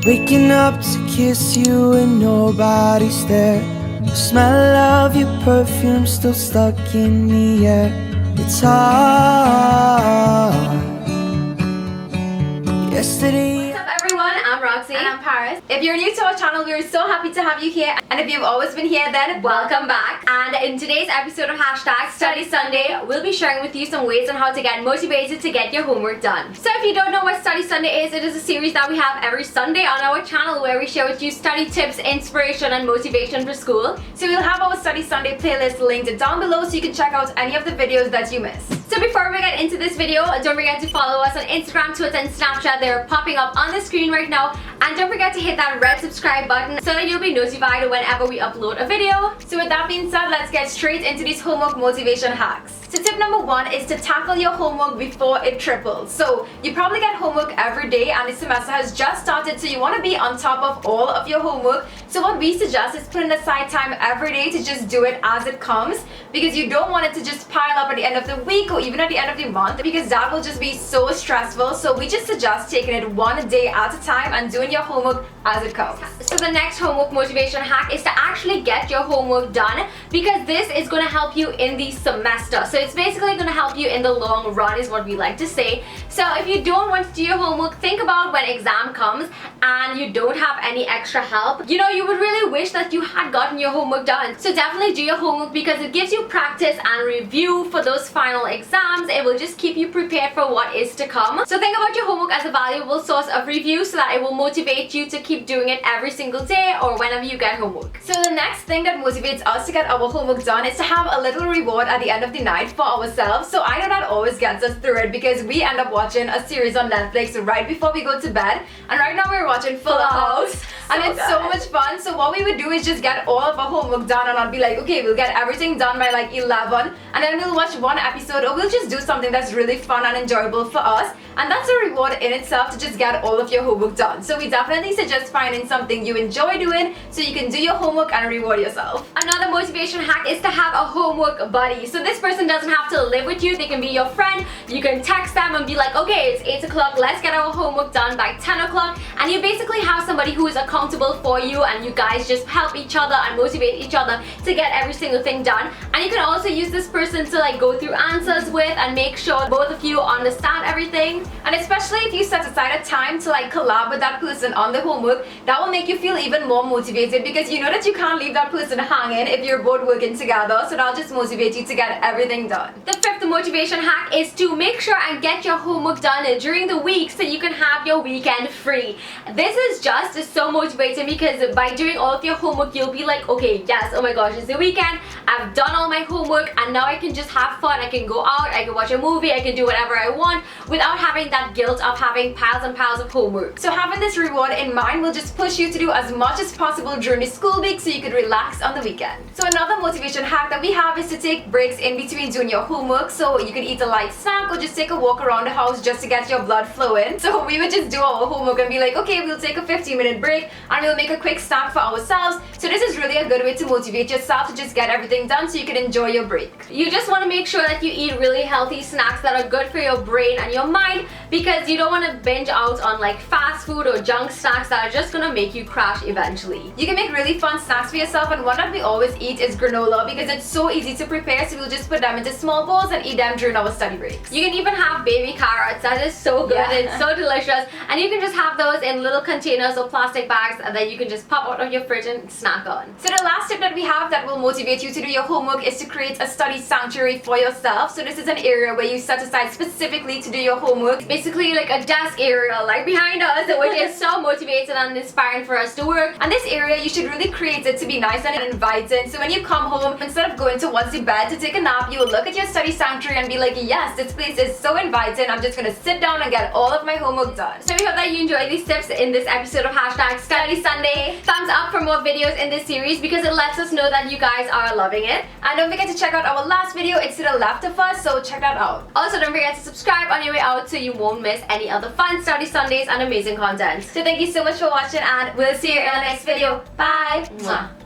Waking up to kiss you and nobody's there. The smell of your perfume still stuck in the air. It's hard. Yesterday. What's up everyone, I'm Roxy. And I'm Paris. If you're new to our channel, we're so happy to have you here. And if you've always been here, then welcome back. And in today's episode of Study Sunday, we'll be sharing with you some ways on how to get motivated to get your homework done. So if you don't know what Study Sunday is, it is a series that we have every Sunday on our channel where we share with you study tips, inspiration and motivation for school. So we'll have our Study Sunday playlist linked down below so you can check out any of the videos that you missed. So before we get into this video, don't forget to follow us on Instagram, Twitter and Snapchat. They're popping up on the screen right now. And don't forget to hit that red subscribe button so that you'll be notified whenever we upload a video. So with that being said, let's get straight into these homework motivation hacks. So tip number 1 is to tackle your homework before it triples. So you probably get homework every day and the semester has just started, so you want to be on top of all of your homework. So what we suggest is putting aside time every day to just do it as it comes, because you don't want it to just pile up at the end of the week or even at the end of the month, because that will just be so stressful. So we just suggest taking it one day at a time and doing your homework as it comes. So the next homework motivation hack is to actually get your homework done, because this is going to help you in the semester. So it's basically going to help you in the long run is what we like to say. So if you don't want to do your homework, think about when exam comes and you don't have any extra help. You know, you would really wish that you had gotten your homework done. So definitely do your homework, because it gives you practice and review for those final exams. It will just keep you prepared for what is to come. So think about your homework as a valuable source of review so that it will motivate you to keep doing it every single day or whenever you get homework. So the next thing that motivates us to get our homework done is to have a little reward at the end of the night for ourselves. So I know that always gets us through it, because we end up watching a series on Netflix right before we go to bed, and right now we're watching Full House and it's so much fun. So what we would do is just get all of our homework done, and I'd be like, okay, we'll get everything done by like 11 and then we'll watch one episode, or we'll just do something that's really fun and enjoyable for us, and that's a reward in itself to just get all of your homework done. So we definitely suggest finding something you enjoy doing so you can do your homework and reward yourself. Another motivation hack is to have a homework buddy. So this person doesn't have to live with you, they can be your friend. You can text them and be like, okay, it's 8 o'clock, let's get our homework done by 10 o'clock, and you basically have somebody who is accountable for you, and you guys just help each other and motivate each other to get every single thing done. And you can also use this person to like go through answers with and make sure both of you understand everything. And especially if you set aside a time to like collab with that person on the homework, that will make you feel even more motivated, because you know that you can't leave that person hanging if you're both working together. So that'll just motivate you to get everything done. The fifth motivation hack is to make sure and get your homework done during the week so you can have your weekend free. This is just so motivating, because by doing all of your homework you'll be like, okay, yes, oh my gosh, it's the weekend, I've done all my homework and now I can just have fun. I can go out, I can watch a movie, I can do whatever I want without having that guilt of having piles and piles of homework. So having this reward in mind will just push you to do as much as possible during the school week so you could relax on the weekend. So another motivation hack that we have is to take breaks in between doing your homework. So you can eat a light snack or just take a walk around the house just to get your blood flowing. So we would just do our homework and be like, okay, we'll take a 15-minute break and we'll make a quick snack for ourselves. So this is really a good way to motivate yourself to just get everything done so you can enjoy your break. You just want to make sure that you eat really healthy snacks that are good for your brain and your mind, because you don't want to binge out on like fast food or junk snacks that are just gonna make you crash eventually. You can make really fun snacks for yourself, and one that we always eat is granola, because it's so easy to prepare. So we'll just put them into small bowls and eat them during our study breaks. You can even have baby carrots. That is so good. Yeah. It's so delicious, and you can just have those in little containers or plastic bags, and then you can just pop out of your fridge and snack on. So the last tip that we have that will motivate you to do your homework is to create a study sanctuary for yourself. So this is an area where you set aside specifically to do your homework. It's basically like a desk area like behind us, which is so motivating and inspiring for us to work. And this area, you should really create it to be nice and inviting. So when you come home, instead of going towards the bed to take a nap, you will look at your study sanctuary and be like, yes, this place is so inviting. I'm just gonna sit down and get all of my homework done. So we hope that you enjoyed these tips in this episode of Study Sunday. Thumbs up for more videos in this series, because it lets us know that you guys are loving it. And don't forget to check out our last video. It's to the left of us, so check that out. Also, don't forget to subscribe on your way out so you won't miss any other fun Study Sundays and amazing content. So thank you so much for watching, and we'll see you in the next video. Bye! Mwah.